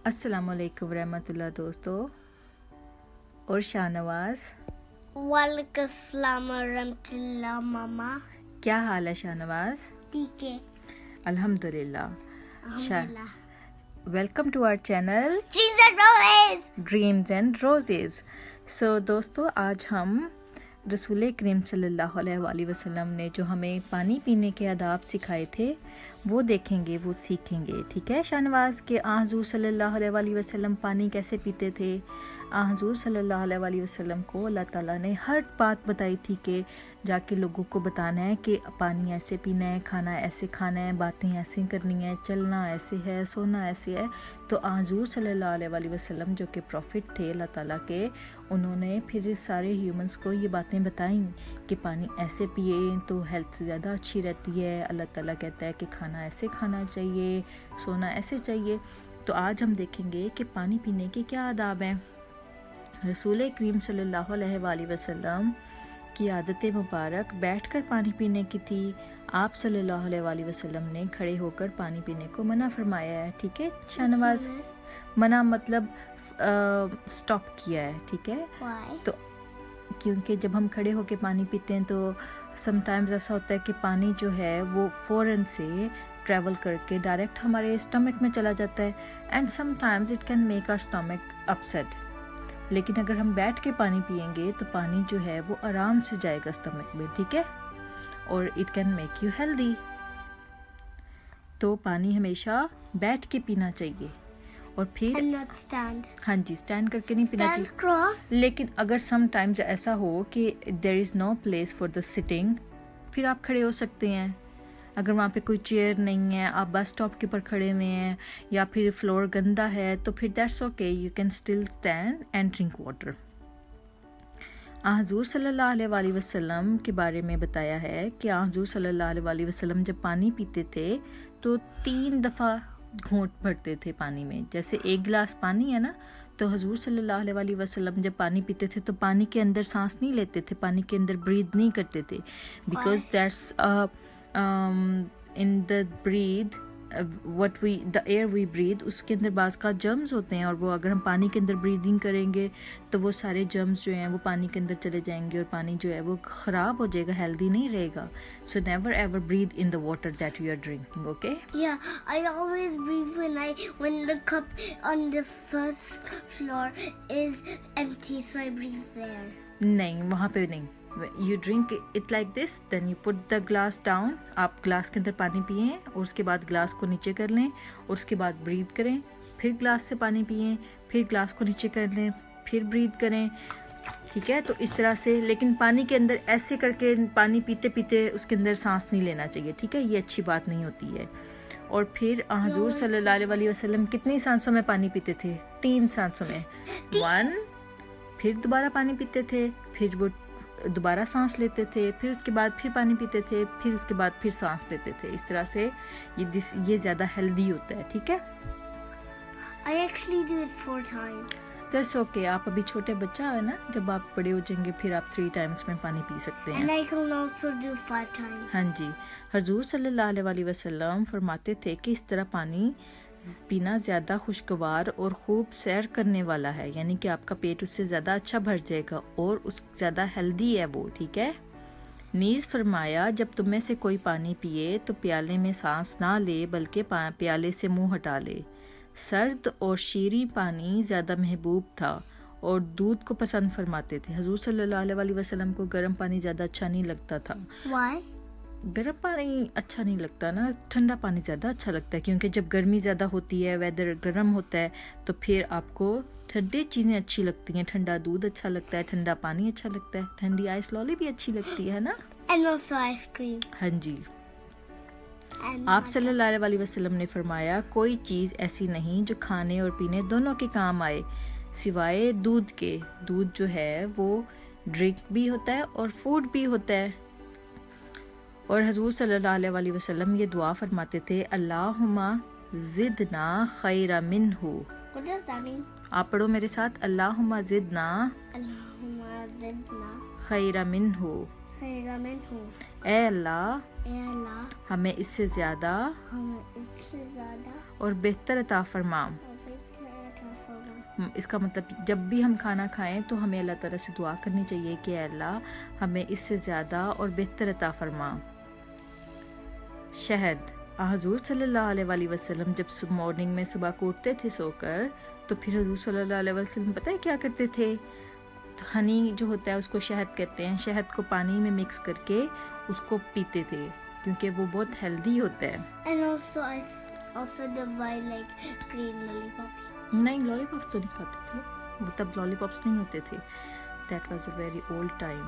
अस्सलाम वालेकुम रहमतुल्लाह दोस्तों और शाहनवाज, वालेकुम अस्सलाम रहमतुल्लाह मामा। क्या हाल है शाहनवाज? ठीक है अल्हम्दुलिल्लाह। अल्हम्दुलिल्लाह। Welcome to our channel Trees and roses. Dreams and roses. So दोस्तों, आज हम रसूल करीम सल्लल्लाहु अलैहि वसल्लम ने जो हमें पानी पीने के आदाब सिखाए थे वो देखेंगे, वो सीखेंगे। ठीक है शाहनवाज, के हज़ूर सल्लल्लाहु अलैहि वसल्लम पानी कैसे पीते थे। हज़ूर सल्लल्लाहु अलैहि वसल्लम को अल्लाह ताला ने हर बात बताई थी कि जाके लोगों को बताना है कि पानी ऐसे पीना है, खाना ऐसे खाना है, बातें ऐसे करनी है, चलना ऐसे है, सोना ऐसे है। तो हज़ूर सल्लल्लाहु अलैहि वसल्लम जो कि प्रॉफिट थे अल्लाह ताला के, उन्होंने फिर सारे ह्यूमंस को ये बातें बताई कि पानी ऐसे पिए तो हेल्थ ज़्यादा अच्छी रहती है। अल्लाह ताला कहता है कि खाना ऐसे खाना चाहिए, सोना ऐसे चाहिए। तो आज हम देखेंगे कि पानी पीने के क्या आदाब हैं। रसूल करीम सल्लल्लाहु अलैहि वसल्लम की आदत मुबारक बैठकर पानी पीने की थी। आप सल्लल्लाहु अलैहि वसल्लम ने खड़े होकर पानी पीने को मना फरमाया है। ठीक है शाहनवाज, मना मतलब स्टॉप किया है। ठीक है, Why? तो क्योंकि जब हम खड़े होकर पानी पीते हैं तो समटाइम्स ऐसा होता है कि पानी जो है वो फ़ौरन से ट्रैवल करके डायरेक्ट हमारे स्टमक में चला जाता है and sometimes it can make our stomach upset. लेकिन अगर हम बैठ के पानी पिएंगे तो पानी जो है वो आराम से जाएगा स्टमक में। ठीक है, और it can make you healthy. तो पानी हमेशा बैठ के पीना चाहिए और फिर And not stand. हाँ जी, स्टैंड करके नहीं पीना Stand चाहिए। cross. लेकिन अगर सम टाइम्स ऐसा हो कि there is no place for the sitting, फिर आप खड़े हो सकते हैं। अगर वहाँ पे कोई चेयर नहीं है, आप बस स्टॉप के ऊपर खड़े हुए हैं या फिर फ्लोर गंदा है, तो फिर that's okay, you can still stand and drink water. हज़ूर सल्लल्लाहु अलैहि वसल्लम के बारे में बताया है कि हज़ूर सल्लल्लाहु अलैहि वसल्लम जब पानी पीते थे तो 3 दफ़ा घूंट भरते थे पानी में। जैसे एक गिलास पानी है ना, तो हज़ूर सल्लल्लाहु अलैहि वसल्लम जब पानी पीते थे तो पानी के अंदर सांस नहीं लेते थे, पानी के अंदर ब्रीद नहीं करते थे, because that's in the breathe the air we breathe, उसके अंदर बाज़ का जर्म्स होते हैं और वो अगर हम पानी के अंदर ब्रीदिंग करेंगे तो वो सारे जर्म्स जो हैं वो पानी के अंदर चले जाएंगे और पानी जो है वो ख़राब हो जाएगा, हेल्दी नहीं रहेगा। So never ever breathe in the water that you are drinking. Okay, Yeah, I always breathe when the cup on the first floor is empty, so I breathe there. नहीं, वहाँ पे नहीं। You drink it like this, then you put the glass down. आप glass के अंदर पानी पिए और उसके बाद ग्लास को नीचे कर लें और उसके बाद ब्रीद करें, फिर ग्लास से पानी पिए, फिर ग्लास को नीचे कर लें, फिर ब्रीद करें। ठीक है, तो इस तरह से। लेकिन पानी के अंदर ऐसे करके पानी पीते पीते उसके अंदर सांस नहीं लेना चाहिए। ठीक है, ये अच्छी बात नहीं होती है। और फिर हज़ूर सल्लल्लाहु अलैहि वसल्लम कितनी सांसों में पानी पीते थे? 3 सांसों में। 1, फिर दोबारा पानी पीते थे, फिर वो दोबारा सांस लेते थे, फिर उसके बाद फिर पानी पीते थे, फिर उसके बाद फिर सांस लेते थे। इस तरह से ये ज़्यादा हेल्दी होता है। ठीक है, I actually do it 4 times. That's okay. आप अभी छोटे बच्चा है ना, जब आप बड़े हो जाएंगे फिर आप 3 टाइम्स में पानी पी सकते हैं। And I can also do 5 times. हाँ जी, हज़ूर सल्लल्लाहु अलैहि वसल्लम फरमाते थे कि इस तरह पानी पीना ज़्यादा खुशगवार और खूब सैर करने वाला है, यानी कि आपका पेट उससे ज़्यादा अच्छा भर जाएगा और उस ज़्यादा हेल्दी है वो। ठीक है, नीज़ फरमाया जब तुम में से कोई पानी पिए तो प्याले में सांस ना ले बल्कि प्याले से मुंह हटा ले। सर्द और शीरी पानी ज़्यादा महबूब था और दूध को पसंद फरमाते थे। हज़ूर सल्लल्लाहु अलैहि वसल्लम को गर्म पानी ज़्यादा अच्छा नहीं लगता था। Why? गर्म पानी अच्छा नहीं लगता ना, ठंडा पानी ज़्यादा अच्छा लगता है, क्योंकि जब गर्मी ज़्यादा होती है, वेदर गर्म होता है, तो फिर आपको ठंडी चीज़ें अच्छी लगती हैं। ठंडा दूध अच्छा लगता है, ठंडा पानी अच्छा लगता है, ठंडी आइस लॉली भी अच्छी लगती है ना। And also ice cream. हाँ जी, And आप सल्लल्लाहु अलैहि वसल्लम ने फरमाया कोई चीज़ ऐसी नहीं जो खाने और पीने दोनों के काम आए सिवाय दूध के। दूध जो है वो ड्रिंक भी होता है और फूड भी होता है। और हज़ूर सल्लल्लाहु अलैहि वसल्लम ये दुआ फरमाते थे, अल्लाहुम्मा ज़िदना Khaira मिन्हु। What does that mean? आप पढ़ो मेरे साथ, अल्लाहुम्मा ज़िदना Allahumma zidna Khaira मिन्हु। khayran minhu. ए अल्लाह, ए अल्लाह, हमें इससे ज़्यादा हमें इससे ज़्यादा और बेहतर अता फरमा। और बेहतर اس کا مطلب جب بھی ہم کھانا کھائیں تو ہمیں اللہ تعالیٰ سے دعا کرنی چاہیے کہ اے اللہ ہمیں اس سے زیادہ اور بہتر عطا فرما. شہد. حضور صلی اللہ علیہ وآلہ وسلم جب مارننگ میں صبح کو اٹھتے تھے سو کر تو پھر حضور صلی اللہ علیہ وسلم پتہ ہے کیا کرتے تھے؟ ہنی جو ہوتا ہے اس کو شہد کہتے ہیں, شہد کو پانی میں مکس کر کے اس کو پیتے تھے کیونکہ وہ بہت ہیلدی ہوتا ہے. And also the white like green lollipops. نہیں, لالی پاپس تو نہیں کھاتے تھے, وہ تب لالی پاپس نہیں ہوتے تھے. That was a very old time.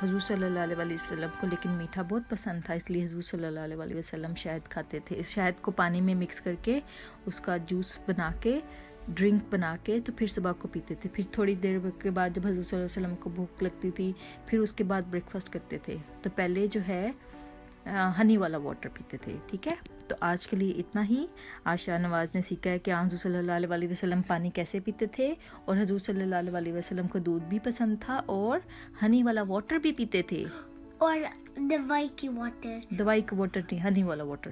حضور صلی اللہ علیہ وآلہ وسلم کو لیکن میٹھا بہت پسند تھا, اس لیے حضور صلی اللہ علیہ وآلہ وسلم شہد کھاتے تھے. اس شہد کو پانی میں مکس کر کے اس کا جوس بنا کے ڈرنک بنا کے تو پھر صبح کو پیتے تھے. پھر تھوڑی دیر کے بعد جب حضور صلی اللہ علیہ وسلم کو بھوک لگتی تھی پھر اس کے بعد بریک فاسٹ کرتے تھے. تو پہلے جو ہے ہنی والا واٹر پیتے تھے. ٹھیک ہے, تو آج کے لیے اتنا ہی. آج شاہ نواز نے سیکھا ہے کہ حضور صلی اللہ علیہ وآلہ وسلم پانی کیسے پیتے تھے, اور حضور صلی اللہ علیہ وآلہ وسلم کو دودھ بھی پسند تھا اور ہنی والا واٹر بھی پیتے تھے. Or دوائی کی واٹر. دوائی کا واٹر نہیں, ہنی والا واٹر.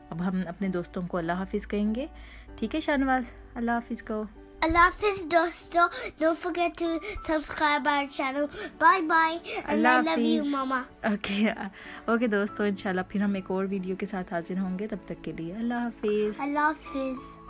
اب ہم اپنے دوستوں کو اللہ حافظ کہیں گے. ٹھیک ہے شاہ نواز, اللہ حافظ کہو. Allah Hafiz dosto. Don't forget to subscribe our channel. Bye bye. And Allah I love you, حافظ. Mama. اوکے دوستو, انشاءاللہ پھر ہم ایک اور ویڈیو کے ساتھ حاضر ہوں گے. تب تک کے لیے اللہ حافظ. Allah Hafiz.